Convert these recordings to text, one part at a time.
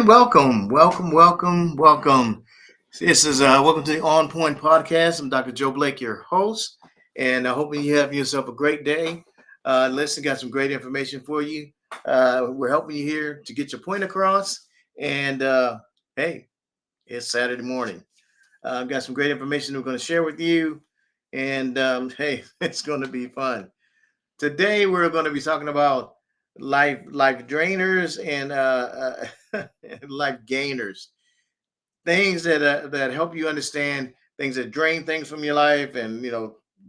And welcome. This is welcome to the On Point Podcast. I'm Dr. Joe Blake, your host, and I hope you have yourself a great day. Listen, got some great information for you. We're helping you here to get your point across. And hey, it's Saturday morning. I've got some great information we're going to share with you, and hey, it's going to be fun. Today we're going to be talking about life drainers and life gainers, things that help you understand things that drain things from your life, and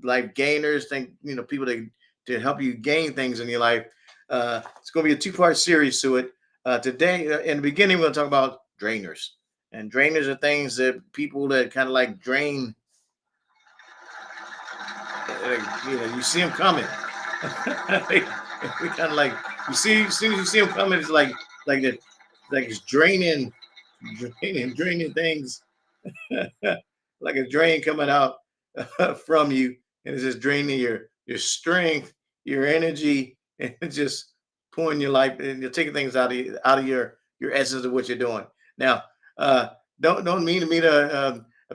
life gainers, think people to help you gain things in your life. It's going to be a two-part series to it. Today, in the beginning, we're going to talk about drainers, and drainers are things that people that kind of like drain. You see them coming. We kind of like, you see, as soon as you see them coming, it's like that, like it's draining things, like a drain coming out from you, and it's just draining your strength, your energy, and it's just pouring your life, and you're taking things out of your essence of what you're doing. Now, uh, don't mean to be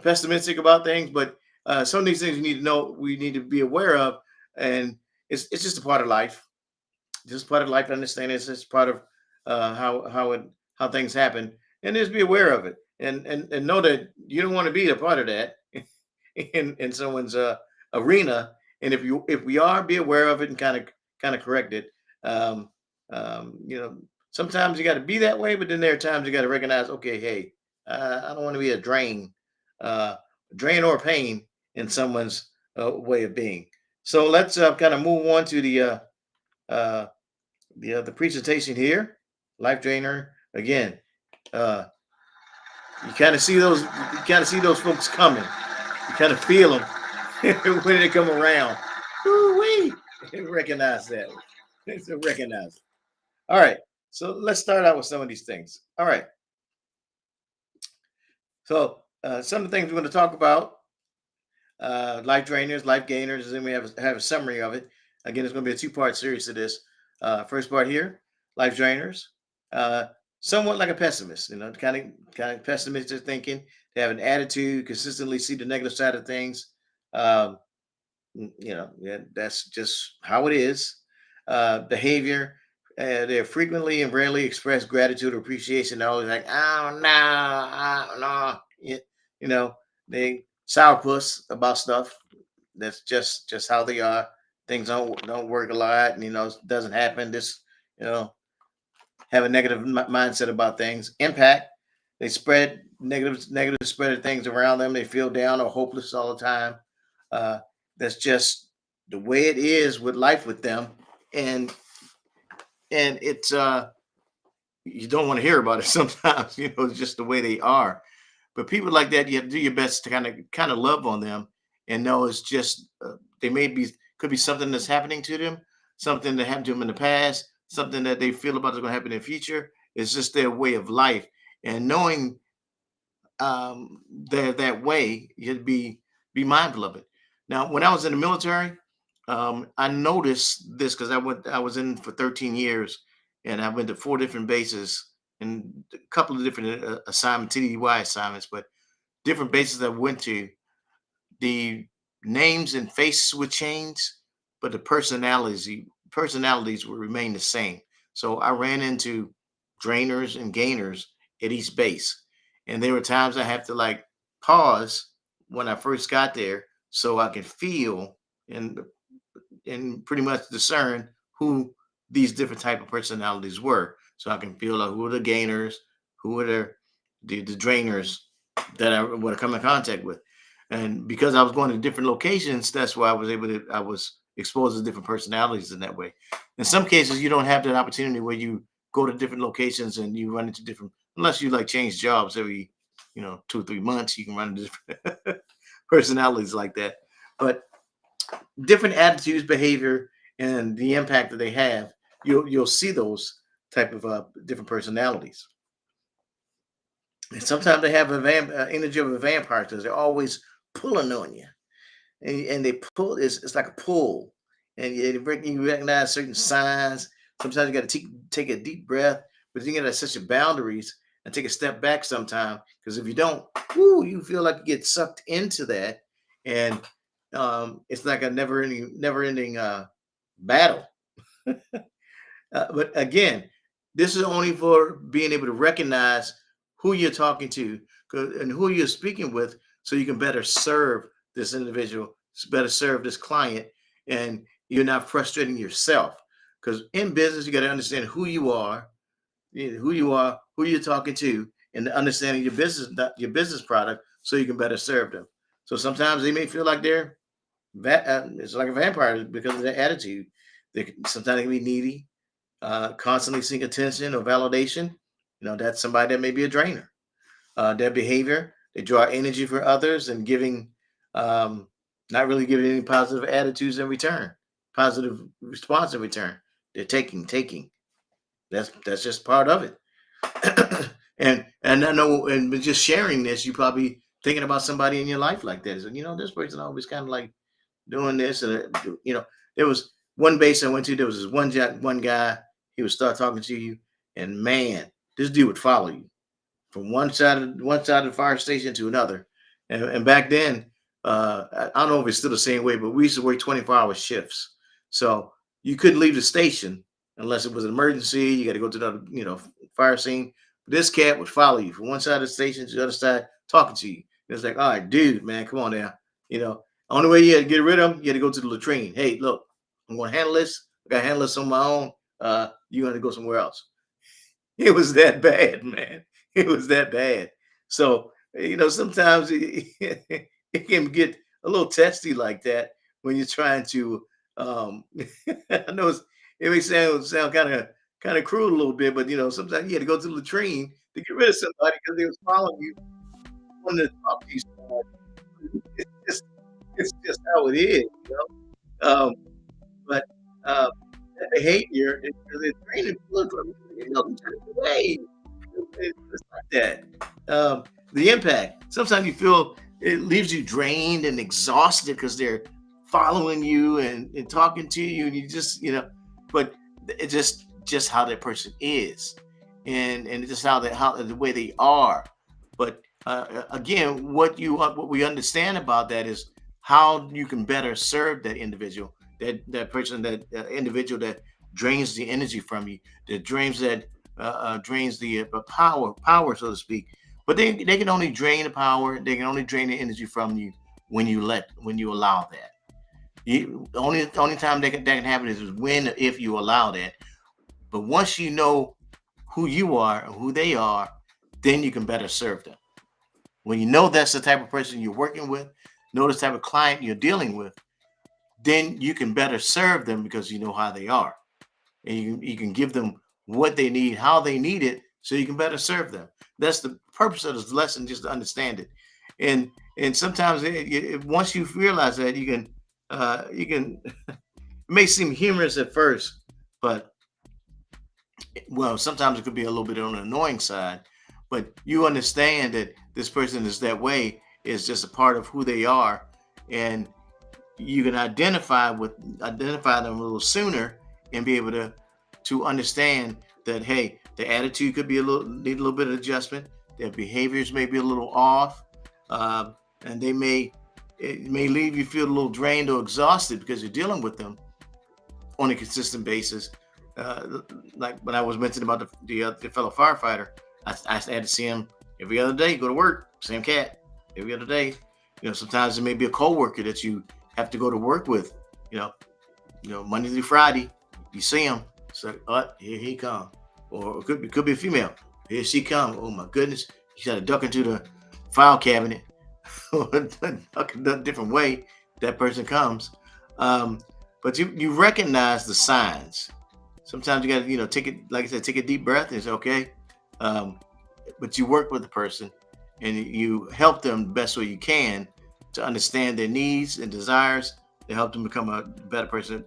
pessimistic about things, but some of these things you need to know, we need to be aware of, and it's just a part of life. just part of life. Understand it's part of how things happen, and just be aware of it, and know that you don't want to be a part of that in someone's arena. And if we are, be aware of it and kind of correct it. Um, you know, sometimes you got to be that way, but then there are times you got to recognize, okay, hey, I don't want to be a uh, drain or pain in someone's way of being. So let's kind of move on to uh, the presentation here. Life drainer again. Uh, you kind of see those. You kind of see those folks coming. You kind of feel them when they come around. Ooh wee! Recognize that. So recognize it. All right. So let's start out with some of these things. All right. So some of the things we're going to talk about: life drainers, life gainers, and then we have a summary of it. Again, it's going to be a two-part series to this. First part here: life drainers. Uh, Somewhat like a pessimist, kind of pessimistic thinking. They have an attitude, consistently see the negative side of things. Um, yeah, that's just how it is. Behavior. They frequently and rarely express gratitude or appreciation. They're always like, oh no, oh, no. You know, they sourpuss about stuff. That's just how they are. Things don't work a lot, and it doesn't happen. This, you know, have a negative mindset about things. Impact. They spread negative spread of things around them. They feel down or hopeless all the time. Uh, that's just the way it is with life with them, and it's you don't want to hear about it sometimes. It's just the way they are. But people like that, you have to do your best to kind of love on them and know it's just they may be could be something that's happening to them, something that happened to them in the past, something that they feel about is going to happen in the future. It's just their way of life, and knowing that way, you'd be mindful of it. Now, when I was in the military, I noticed this because I was in for 13 years, and I went to four different bases and a couple of different assignments, TDY assignments, but different bases I went to, the names and faces would change, but the personalities would remain the same. So I ran into drainers and gainers at each base, and there were times I have to like pause when I first got there so I could feel and pretty much discern who these different type of personalities were, so I can feel like who are the gainers, who are the drainers that I would come in contact with. And because I was going to different locations, that's why I was exposed to different personalities in that way. In some cases, you don't have that opportunity where you go to different locations and you run into different, unless you like change jobs every, 2 or 3 months, you can run into different personalities like that. But different attitudes, behavior, and the impact that they have, you'll see those type of different personalities. And sometimes they have energy of a vampire because they're always pulling on you, and they pull. It's like a pull, and you recognize certain signs. Sometimes you got to take a deep breath, but you got to set your boundaries and take a step back sometime. Because if you don't, you feel like you get sucked into that, and it's like a never ending battle. But again, this is only for being able to recognize who you're talking to and who you're speaking with, so you can better serve this individual, better serve this client, and you're not frustrating yourself. Because in business, you got to understand who you're talking to, and understanding your business product, so you can better serve them. So sometimes they may feel like it's like a vampire because of their attitude. Sometimes they can be needy, constantly seek attention or validation. That's somebody that may be a drainer. Their behavior, they draw energy for others and um, not really giving any positive attitudes in return, positive response in return. They're taking. That's just part of it. And I know, and with just sharing this, you probably thinking about somebody in your life like this, and this person always kind of like doing this, and there was one base I went to. There was this one guy. He would start talking to you, and man, this dude would follow you from one side of the fire station to another. And back then, I don't know if it's still the same way, but we used to work 24-hour shifts, so you couldn't leave the station unless it was an emergency. You got to go to the fire scene. This cat would follow you from one side of the station to the other side, talking to you. It's like, all right, dude, man, come on now. You know, only way you had to get rid of them, you had to go to the latrine. Hey, look, I'm going to handle this. I got to handle this on my own. You got to go somewhere else. It was that bad, man. It was that bad. So, sometimes it can get a little testy like that when you're trying to. Um, I know it may sound kind of cruel a little bit, but sometimes you had to go to the latrine to get rid of somebody because they was following you, wanting to talk to you. So much. It's just how it is, but that behavior is draining fluid from you. Turn it away. It's like that. The impact. Sometimes you feel it leaves you drained and exhausted because they're following you and talking to you, and you just, but it's just how that person is, and it's just how the way they are. But again, what we understand about that is how you can better serve that individual, that person, that individual that drains the energy from you, that drains the power, so to speak. But they can only drain the power, they can only drain the energy from you when you allow that. The only time that can happen is when, if you allow that. But once you know who you are and who they are, then you can better serve them. When you know that's the type of person you're working with, know the type of client you're dealing with, then you can better serve them because you know how they are, and you can give them what they need, how they need it, so you can better serve them. That's the purpose of this lesson, just to understand it. And sometimes once you realize that, you can it may seem humorous at first, but well, sometimes it could be a little bit on the annoying side, but you understand that this person is that way, is just a part of who they are, and you can identify them a little sooner and be able to understand that, hey, the attitude could be need a little bit of adjustment, their behaviors may be a little off, and it may leave you feel a little drained or exhausted because you're dealing with them on a consistent basis. Like when I was mentioning about the fellow firefighter, I had to see him every other day, go to work, same cat, every other day. Sometimes it may be a coworker that you have to go to work with, you know, Monday through Friday, you see him, so here he come. Or it could be a female. Here she come. Oh my goodness. You got to duck into the file cabinet or duck a different way that person comes. But you recognize the signs. Sometimes you got to, take it, like I said, take a deep breath and say, okay. But you work with the person and you help them the best way you can to understand their needs and desires, to help them become a better person,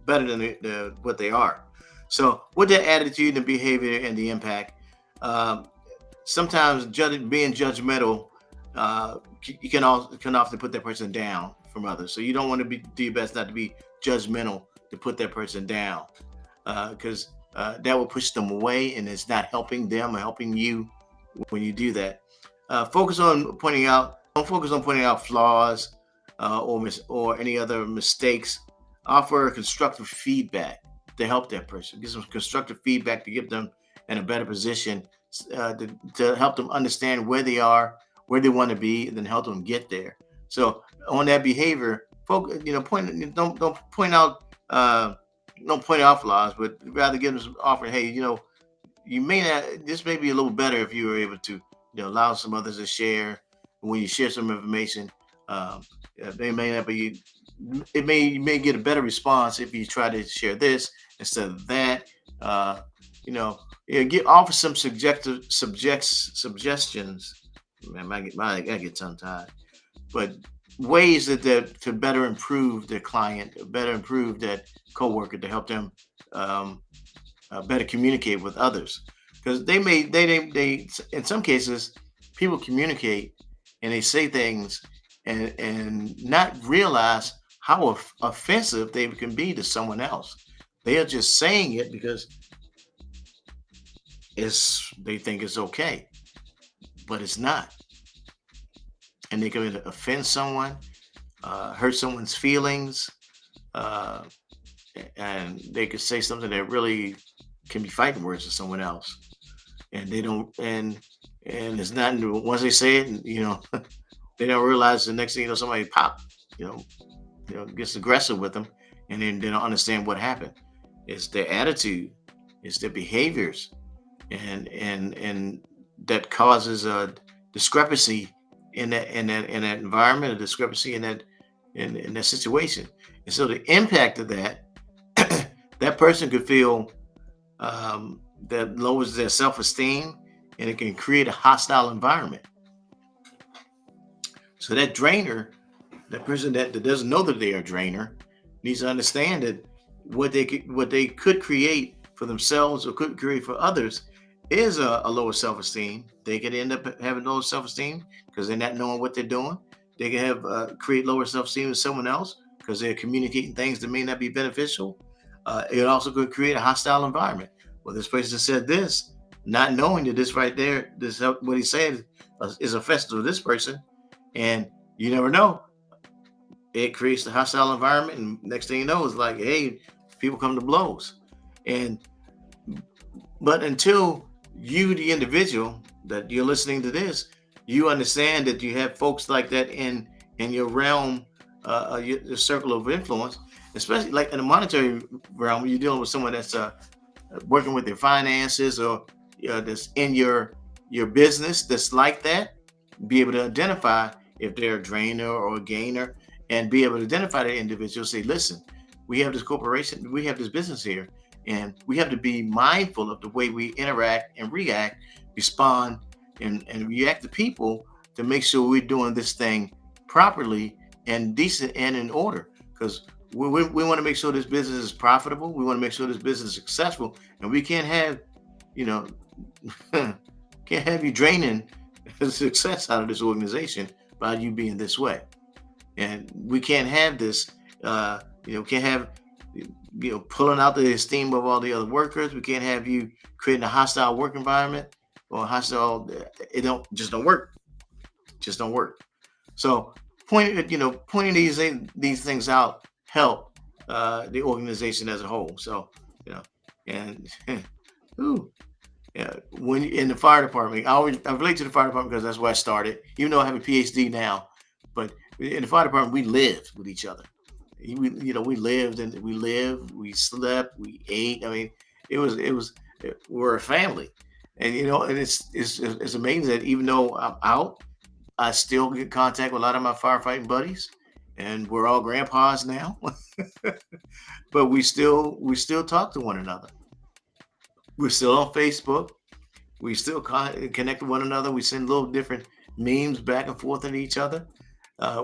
better than what they are. So with that attitude and behavior and the impact, sometimes being judgmental, you can often put that person down from others. So you don't want to do your best not to be judgmental, to put that person down, because that will push them away, and it's not helping them or helping you when you do that. Don't focus on pointing out flaws, or any other mistakes. Offer constructive feedback to help that person. Give some constructive feedback to get them in a better position, to help them understand where they are, where they want to be, and then help them get there. So on that behavior, focus. Don't point out flaws, but rather give them some offer. Hey, you may not. This may be a little better if you were able to, allow some others to share. When you share some information, they may not be. You may get a better response if you try to share this instead of that. Offer some suggestions. Man, I get tongue tied, but ways that to better improve their client, better improve that coworker, to help them better communicate with others, because they in some cases, people communicate and they say things and not realize how offensive they can be to someone else. They are just saying it because they think it's okay, but it's not, and they can offend someone, hurt someone's feelings, uh, and they could say something that really can be fighting words to someone else, and they don't, and it's not once they say it, and they don't realize the next thing you know, somebody pop, you know, gets aggressive with them, and then they don't understand what happened. It's their attitude, it's their behaviors, and that causes a discrepancy in that environment, a discrepancy in that situation. And so the impact of that, that person could feel, that lowers their self-esteem, and it can create a hostile environment. So that drainer, that person that doesn't know that they are a drainer, needs to understand that what they could create for themselves or could create for others is a lower self-esteem. They could end up having lower self-esteem because they're not knowing what they're doing. They can have create lower self-esteem with someone else because they're communicating things that may not be beneficial. It also could create a hostile environment. Well, this person said this, not knowing that this right there, this what he said is offensive to this person, and you never know. It creates the hostile environment, and next thing you know, it's like, hey, people come to blows. And but until you, the individual, that you're listening to this, you understand that you have folks like that in your realm, your circle of influence, especially like in the monetary realm. You're dealing with someone that's working with their finances, or that's in your business, that's like that. Be able to identify if they're a drainer or a gainer, and be able to identify the individual. Say, listen, we have this corporation, we have this business here, and we have to be mindful of the way we interact and react, respond, and react to people, to make sure we're doing this thing properly and decent and in order. Because we want to make sure this business is profitable. We want to make sure this business is successful, and we can't have, you know, can't have you draining the success out of this organization by you being this way. And we can't have this, can't have, pulling out the esteem of all the other workers. We can't have you creating a hostile work environment, or hostile. It don't work. Just don't work. So pointing these things out help the organization as a whole. So, and ooh, yeah, when in the fire department, I relate to the fire department because that's where I started. Even though I have a PhD now, but in the fire department, we lived with each other. We lived, and we slept, we ate. I mean, we're a family, and and it's amazing that even though I'm out, I still get contact with a lot of my firefighting buddies, and we're all grandpas now. But we still talk to one another. We're still on Facebook. We still connect with one another. We send little different memes back and forth at each other.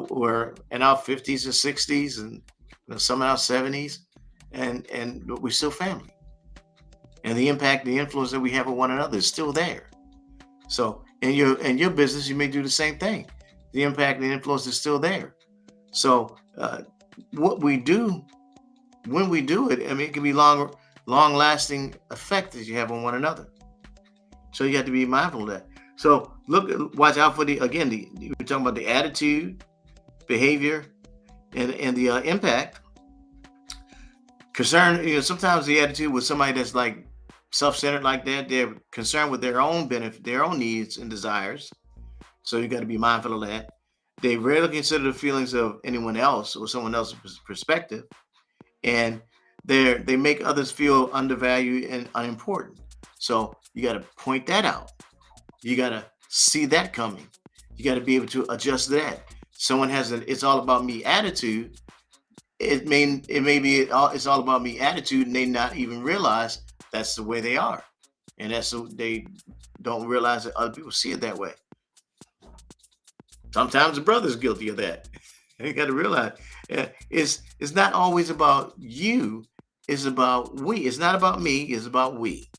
We're in our 50s and 60s, and some in our 70s, and we're still family. And the impact, the influence that we have on one another is still there. So in your business, you may do the same thing. The impact and the influence is still there. So what we do when we do it, I mean, it can be long lasting effect that you have on one another. So you have to be mindful of that. So watch out for we're talking about the attitude, behavior, and the impact. Concern, sometimes the attitude with somebody that's like self-centered like that, they're concerned with their own benefit, their own needs and desires. So you got to be mindful of that. They rarely consider the feelings of anyone else or someone else's perspective, and they make others feel undervalued and unimportant. So you got to point that out. You got to see that coming. You got to be able to adjust that. Someone has an "it's all about me" attitude. It's all about me attitude, and they not even realize that's the way they are, and they don't realize that other people see it that way. Sometimes the brother's guilty of that. You got to realize, it's not always about you. It's about we. It's not about me. It's about we.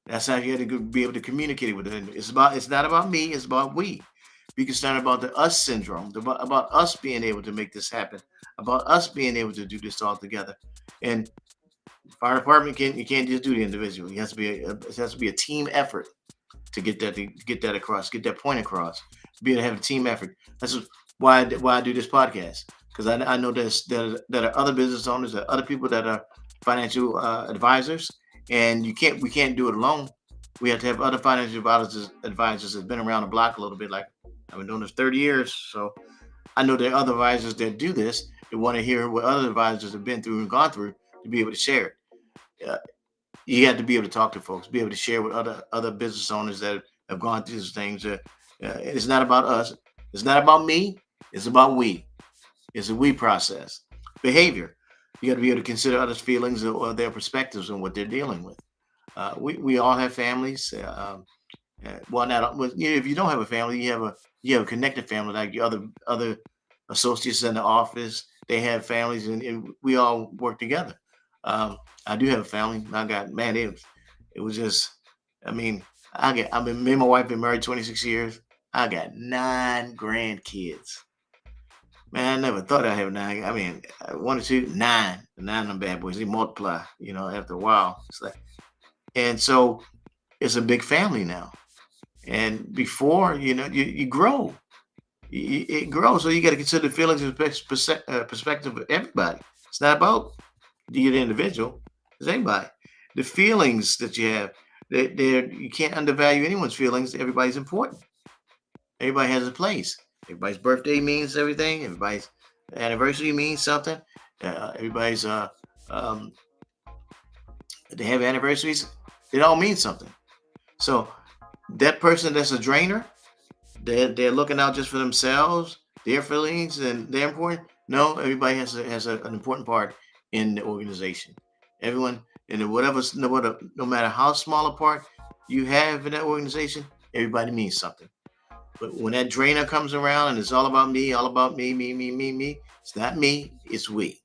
That's how you have to be able to communicate with them. It's not about me. It's about we. Be concerned about the us syndrome, about us being able to make this happen, about us being able to do this all together. And fire department you can't just do the individual. It has to be a team effort to get that across, get that point across. Be able to have a team effort. That's why I do this podcast. because I know that are other business owners, that are other people that are financial advisors, and we can't do it alone. We have to have other financial advisors that's been around the block a little bit. Like I've been doing this 30 years, so I know there are other advisors that do this. They want to hear what other advisors have been through and gone through to be able to share it. You have to be able to talk to folks, be able to share with other business owners that have gone through these things. It's not about us. It's not about me. It's about we. It's a we process. Behavior. You got to be able to consider others' feelings or their perspectives on what they're dealing with. We all have families. Well, not well, if you don't have a family, you have a connected family like your other associates in the office. They have families, and we all work together. Um, I do have a family. I got man. It was just. I mean, me and my wife been married 26 years. I got 9 grandkids. Man, I never thought I'd have 9. I mean, one or two, nine. Nine of them bad boys. They multiply. After a while. It's like, and so it's a big family now. And before, you grow. It grows. So you got to consider the feelings and perspective of everybody. It's not about the individual. It's anybody. The feelings that you have, you can't undervalue anyone's feelings. Everybody's important. Everybody has a place. Everybody's birthday means everything. Everybody's anniversary means something. Everybody's um, they have anniversaries. It all means something. So that person that's a drainer, they're looking out just for themselves, their feelings, and they're important. No, everybody an important part in the organization. Everyone, and no matter how small a part you have in that organization, everybody means something. But when that drainer comes around and it's all about me, me, me, me, me, it's not me, it's we.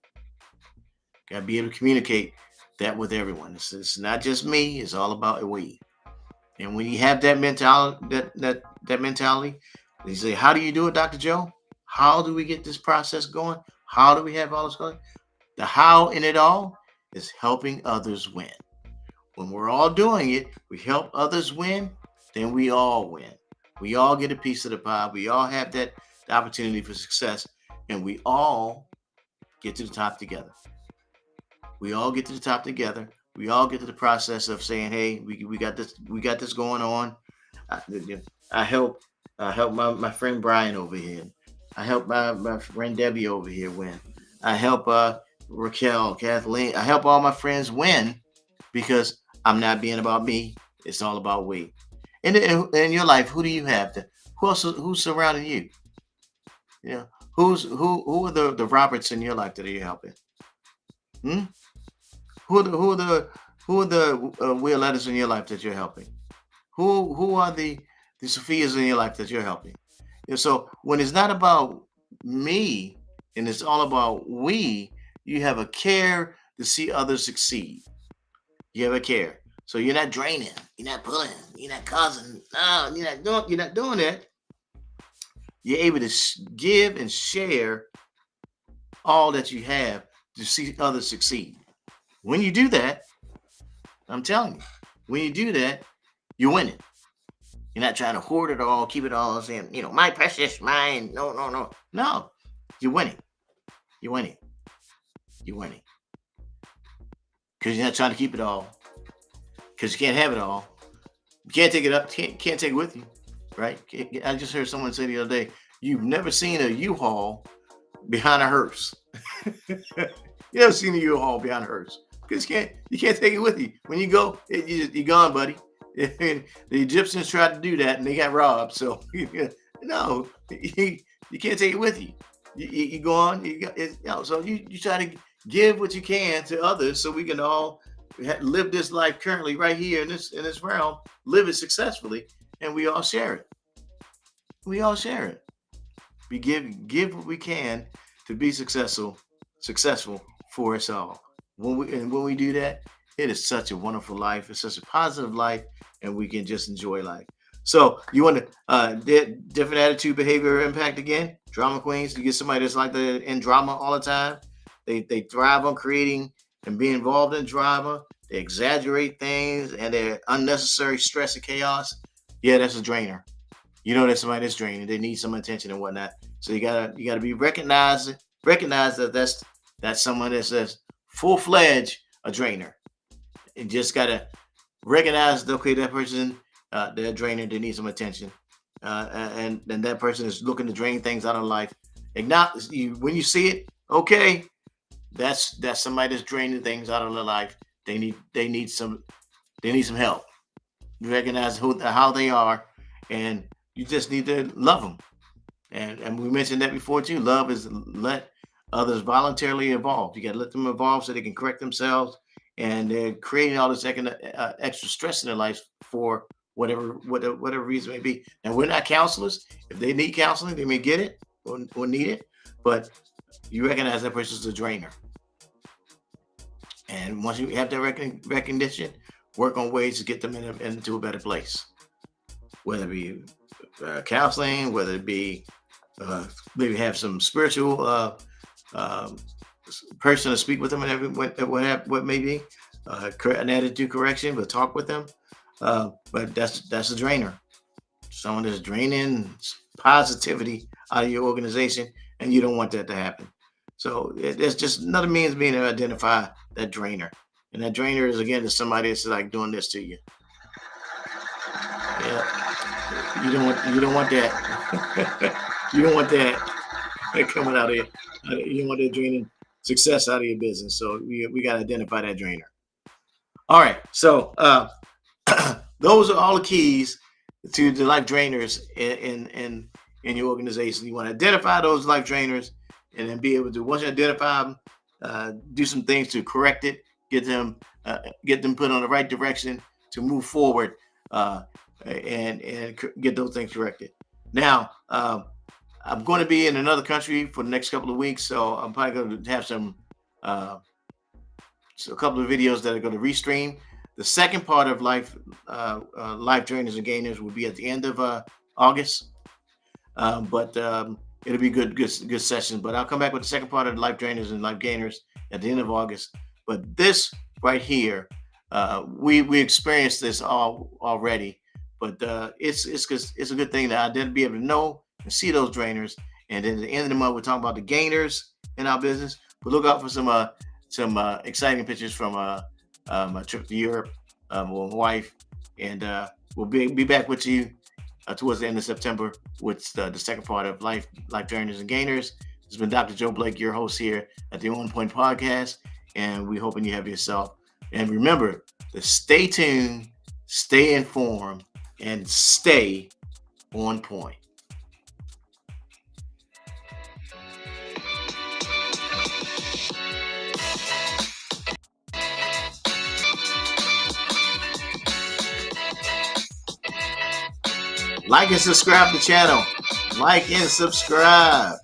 Got to be able to communicate that with everyone. It's not just me, it's all about we. And when you have that mentality, that mentality, you say, "How do you do it, Dr. Joe? How do we get this process going? How do we have all this going?" The how in it all is helping others win. When we're all doing it, we help others win, then we all win. We all get a piece of the pie. We all have that opportunity for success, and we all get to the top together. We all get to the top together. We all get to the process of saying, "Hey, we got this going on." I, I help my friend Brian over here. I help my friend Debbie over here win. I help Raquel, Kathleen. I help all my friends win because I'm not being about me. It's all about we. In your life, who do you have? Who's surrounding you? You know, who are the Roberts in your life that are you helping? Hmm? Who are the who are the who are the Violettas in your life that you're helping? Who are the Sophias in your life that you're helping? And so when it's not about me and it's all about we, you have a care to see others succeed. You have a care. So you're not draining, you're not pulling, you're not causing. No, you're not doing that. You're able to give and share all that you have to see others succeed. When you do that, I'm telling you, when you do that, you're winning. You're not trying to hoard it all, keep it all, saying, my precious, mine. No, no, no. No, you're winning. You're winning. You're winning. Because you're not trying to keep it all. Because you can't have it all. You can't take it up, can't take it with you. Right? I just heard someone say the other day, you've never seen a U-Haul behind a hearse. You never seen a U-Haul behind a hearse. Because you can't take it with you. When you go, you're gone, buddy. The Egyptians tried to do that and they got robbed. So no, you can't take it with you. You go on. So you try to give what you can to others so we can all live this life currently right here in this realm, live it successfully, and we all share it. We all share it. We give what we can to be successful for us all. When we do that, it is such a wonderful life. It's such a positive life, and we can just enjoy life. So you want to different attitude, behavior, impact again? Drama queens. You get somebody that's like in drama all the time. They thrive on creating and being involved in drama. They exaggerate things and they're unnecessary stress and chaos. Yeah, that's a drainer. That's somebody that's draining. They need some attention and whatnot. So you gotta be recognized recognize that that's someone that says full-fledged a drainer. And just gotta recognize, okay, that person, they're a drainer, they need some attention, and that person is looking to drain things out of life. Acknowledge you when you see it. Okay, that's somebody that's draining things out of their life. They need some help. You recognize how they are, and you just need to love them. And we mentioned that before too. Love is let others voluntarily evolve. You got to let them evolve so they can correct themselves, and they're creating all this extra stress in their life for whatever reason it may be. And we're not counselors. If they need counseling, they may get it or need it, but you recognize that person's a drainer. And once you have that recognition, work on ways to get them into a better place, whether it be counseling, whether it be maybe have some spiritual uh, person to speak with them, and what may be an attitude correction, but talk with them. But that's a drainer. Someone that's draining positivity out of your organization, and you don't want that to happen. So it's just another means being to identify that drainer. And that drainer is again is somebody that's like doing this to you. Yeah, you don't want that. You don't want that coming out of you. You don't want that draining success out of your business. So we got to identify that drainer. All right. So those are all the keys to the life drainers in your organization. You want to identify those life drainers, and then be able to, once you identify them, do some things to correct it, get them put on the right direction to move forward, and get those things corrected. Now, I'm going to be in another country for the next couple of weeks, so I'm probably going to have a couple of videos that are going to restream. The second part of life drainers and gainers will be at the end of August, but it'll be good session. But I'll come back with the second part of the life drainers and life gainers at the end of August. But this right here, we experienced this already, but it's a good thing that I didn't be able to know and see those drainers. And then at the end of the month, we're talking about the gainers in our business. But look out for some exciting pictures from my trip to Europe with my wife, and we'll be back with you towards the end of September with the second part of life drainers and gainers. This has been Dr. Joe Blake, your host here at the On Point Podcast, and we're hoping you have yourself. And remember to stay tuned, stay informed, and stay on point. Like and subscribe to the channel. Like and subscribe.